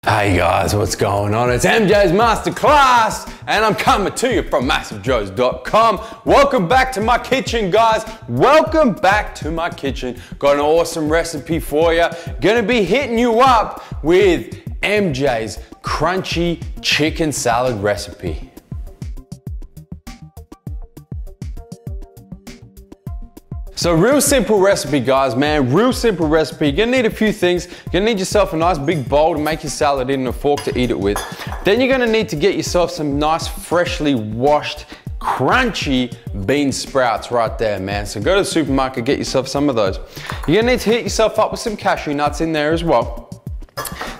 Hey guys, what's going on? It's MassiveJoes Masterclass and I'm coming to you from MassiveJoes.com. Welcome back to my kitchen, guys. Welcome back to my kitchen. Got an awesome recipe for you. Gonna be hitting you up with MJ's crunchy chicken salad recipe. So real simple recipe, guys, man, real simple recipe. You're gonna need a few things. You're gonna need yourself a nice big bowl to make your salad in and a fork to eat it with. Then you're gonna need to get yourself some nice freshly washed, crunchy bean sprouts right there, man. So go to the supermarket, get yourself some of those. You're gonna need to hit yourself up with some cashew nuts in there as well.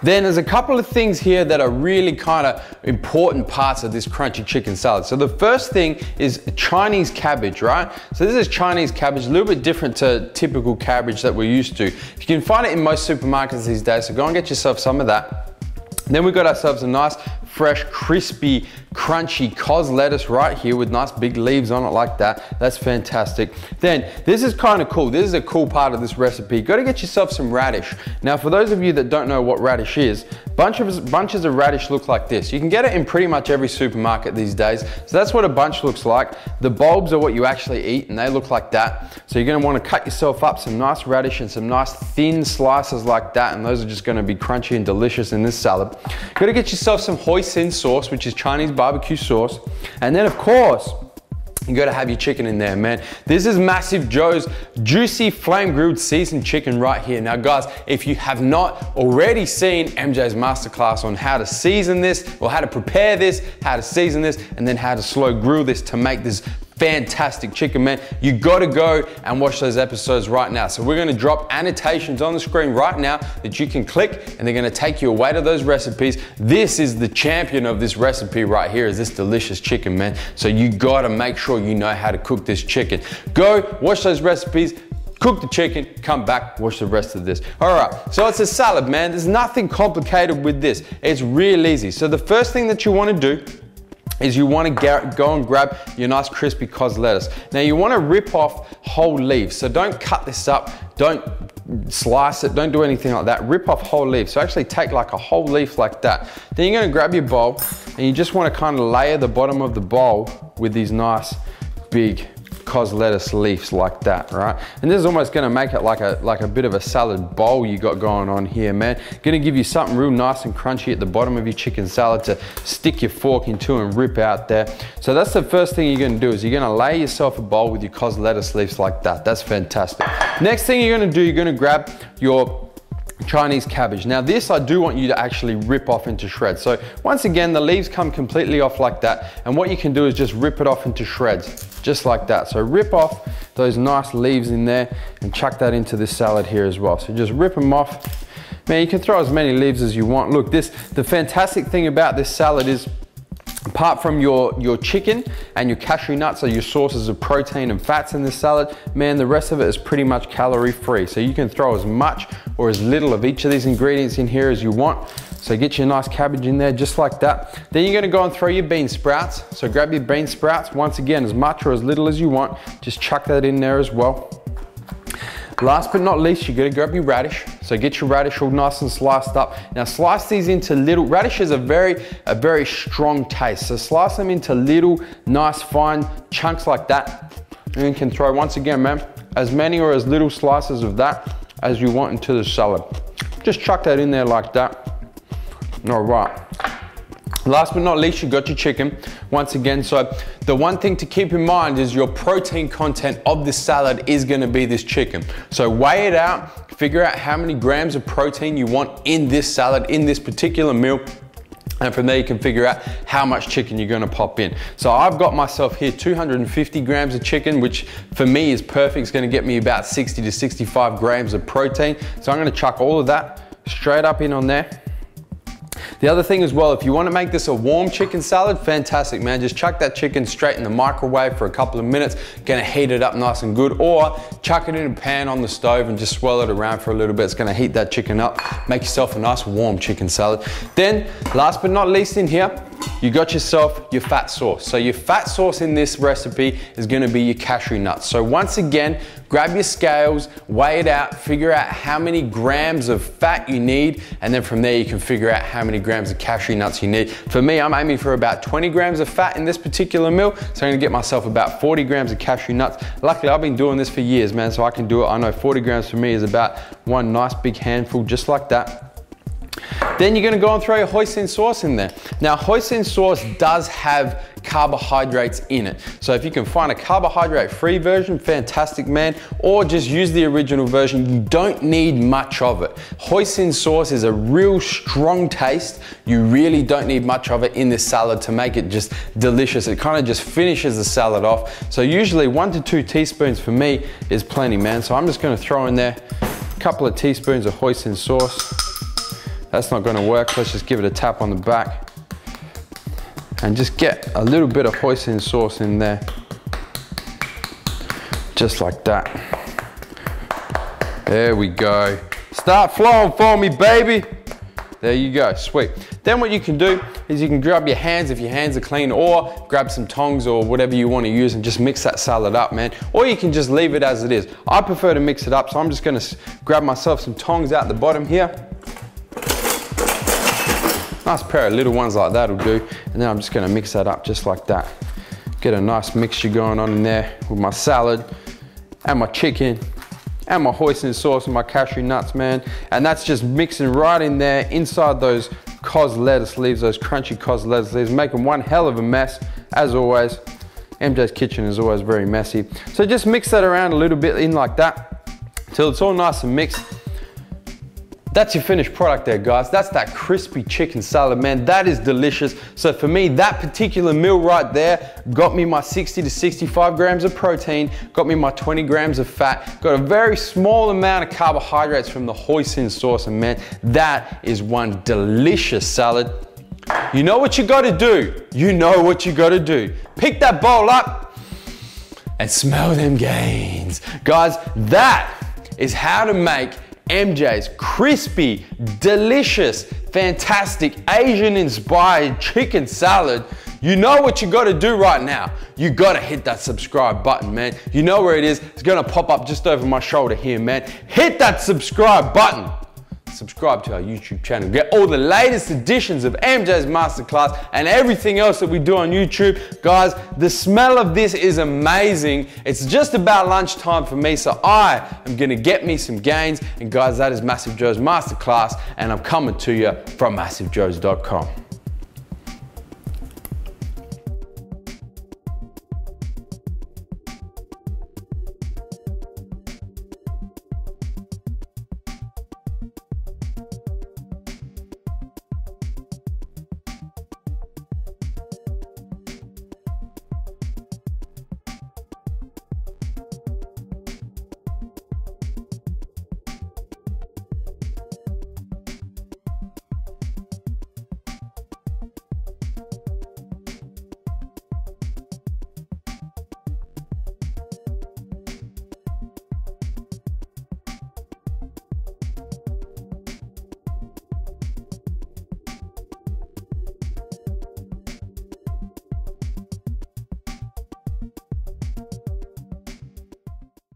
Then there's a couple of things here that are really kind of important parts of this crunchy chicken salad. So the first thing is Chinese cabbage, right? So this is Chinese cabbage, a little bit different to typical cabbage that we're used to. You can find it in most supermarkets these days, so go and get yourself some of that. Then we got ourselves a nice, fresh, crispy, crunchy cos lettuce right here with nice big leaves on it like that. That's fantastic. Then this is kind of cool. This is a cool part of this recipe. Got to get yourself some radish. Now, for those of you that don't know what radish is, bunches of radish look like this. You can get it in pretty much every supermarket these days. So that's what a bunch looks like. The bulbs are what you actually eat and they look like that. So you're going to want to cut yourself up some nice radish and some nice thin slices like that, and those are just going to be crunchy and delicious in this salad. Got to get yourself some Hoisin sauce, which is Chinese barbecue sauce. And then of course, you gotta have your chicken in there, man. This is MassiveJoes juicy flame grilled seasoned chicken right here. Now guys, if you have not already seen MJ's masterclass on how to season this, or how to prepare this, how to season this, and then how to slow grill this to make this fantastic chicken, man, you gotta go and watch those episodes right now. So we're gonna drop annotations on the screen right now that you can click, and they're gonna take you away to those recipes. This is the champion of this recipe right here, is this delicious chicken, man. So you gotta make sure you know how to cook this chicken. Go watch those recipes, cook the chicken, come back, watch the rest of this. All right, so it's a salad, man. There's nothing complicated with this. It's real easy. So the first thing that you wanna do is you want to go and grab your nice crispy cos lettuce. Now you want to rip off whole leaves, so don't cut this up, don't slice it, don't do anything like that. Rip off whole leaves. So actually take like a whole leaf like that. Then you're going to grab your bowl and you just want to kind of layer the bottom of the bowl with these nice big cos lettuce leaves like that, right? And this is almost gonna make it like a bit of a salad bowl you got going on here, man. Gonna give you something real nice and crunchy at the bottom of your chicken salad to stick your fork into and rip out there. So that's the first thing you're gonna do, is you're gonna lay yourself a bowl with your cos lettuce leaves like that. That's fantastic. Next thing you're gonna do, you're gonna grab your Chinese cabbage. Now this I do want you to actually rip off into shreds. So once again, the leaves come completely off like that, and what you can do is just rip it off into shreds, just like that. So rip off those nice leaves in there and chuck that into this salad here as well. So just rip them off. Man, you can throw as many leaves as you want. Look, the fantastic thing about this salad is, apart from your chicken and your cashew nuts, so your sources of protein and fats in this salad, man, the rest of it is pretty much calorie free. So you can throw as much or as little of each of these ingredients in here as you want. So get your nice cabbage in there just like that. Then you're gonna go and throw your bean sprouts. So grab your bean sprouts, once again, as much or as little as you want. Just chuck that in there as well. Last but not least, you're gonna grab your radish. So get your radish all nice and sliced up. Now slice these into little, radish is a very strong taste. So slice them into little, nice fine chunks like that. And you can throw, once again, man, as many or as little slices of that as you want into the salad. Just chuck that in there like that. All right. Last but not least, you got your chicken. Once again, so the one thing to keep in mind is your protein content of this salad is gonna be this chicken. So weigh it out, figure out how many grams of protein you want in this salad, in this particular meal. And from there you can figure out how much chicken you're gonna pop in. So I've got myself here 250 grams of chicken, which for me is perfect. It's gonna get me about 60 to 65 grams of protein. So I'm gonna chuck all of that straight up in on there. The other thing as well, if you want to make this a warm chicken salad, fantastic, man. Just chuck that chicken straight in the microwave for a couple of minutes. Gonna heat it up nice and good, or chuck it in a pan on the stove and just swirl it around for a little bit. It's gonna heat that chicken up. Make yourself a nice warm chicken salad. Then, last but not least in here, you got yourself your fat sauce. So your fat sauce in this recipe is gonna be your cashew nuts. So once again, grab your scales, weigh it out, figure out how many grams of fat you need, and then from there you can figure out how many grams of cashew nuts you need. For me, I'm aiming for about 20 grams of fat in this particular meal, so I'm gonna get myself about 40 grams of cashew nuts. Luckily, I've been doing this for years, man, so I can do it. I know 40 grams for me is about one nice big handful, just like that. Then you're gonna go and throw your hoisin sauce in there. Now, hoisin sauce does have carbohydrates in it. So if you can find a carbohydrate-free version, fantastic, man, or just use the original version. You don't need much of it. Hoisin sauce is a real strong taste. You really don't need much of it in this salad to make it just delicious. It kind of just finishes the salad off. So usually 1 to 2 teaspoons for me is plenty, man. So I'm just gonna throw in there a couple of teaspoons of hoisin sauce. That's not gonna work, let's just give it a tap on the back and just get a little bit of hoisin sauce in there. Just like that. There we go. Start flowing for me, baby. There you go, sweet. Then what you can do is you can grab your hands if your hands are clean, or grab some tongs or whatever you want to use and just mix that salad up, man. Or you can just leave it as it is. I prefer to mix it up, so I'm just gonna grab myself some tongs out the bottom here. Nice pair of little ones like that will do. And then I'm just gonna mix that up just like that. Get a nice mixture going on in there with my salad and my chicken and my hoisin sauce and my cashew nuts, man. And that's just mixing right in there inside those cos lettuce leaves, those crunchy cos lettuce leaves, making one hell of a mess, as always. MJ's kitchen is always very messy. So just mix that around a little bit in like that till it's all nice and mixed. That's your finished product there, guys. That's that crispy chicken salad, man. That is delicious. So for me, that particular meal right there got me my 60 to 65 grams of protein, got me my 20 grams of fat, got a very small amount of carbohydrates from the hoisin sauce, and man, that is one delicious salad. You know what you gotta do. You know what you gotta do. Pick that bowl up and smell them gains. Guys, that is how to make MJ's crispy, delicious, fantastic, Asian-inspired chicken salad. You know what you gotta do right now. You gotta hit that subscribe button, man. You know where it is. It's gonna pop up just over my shoulder here, man. Hit that subscribe button. Subscribe to our YouTube channel. Get all the latest editions of MJ's Masterclass and everything else that we do on YouTube. Guys, the smell of this is amazing. It's just about lunchtime for me, so I am gonna get me some gains. And guys, that is MassiveJoes Masterclass, and I'm coming to you from MassiveJoes.com.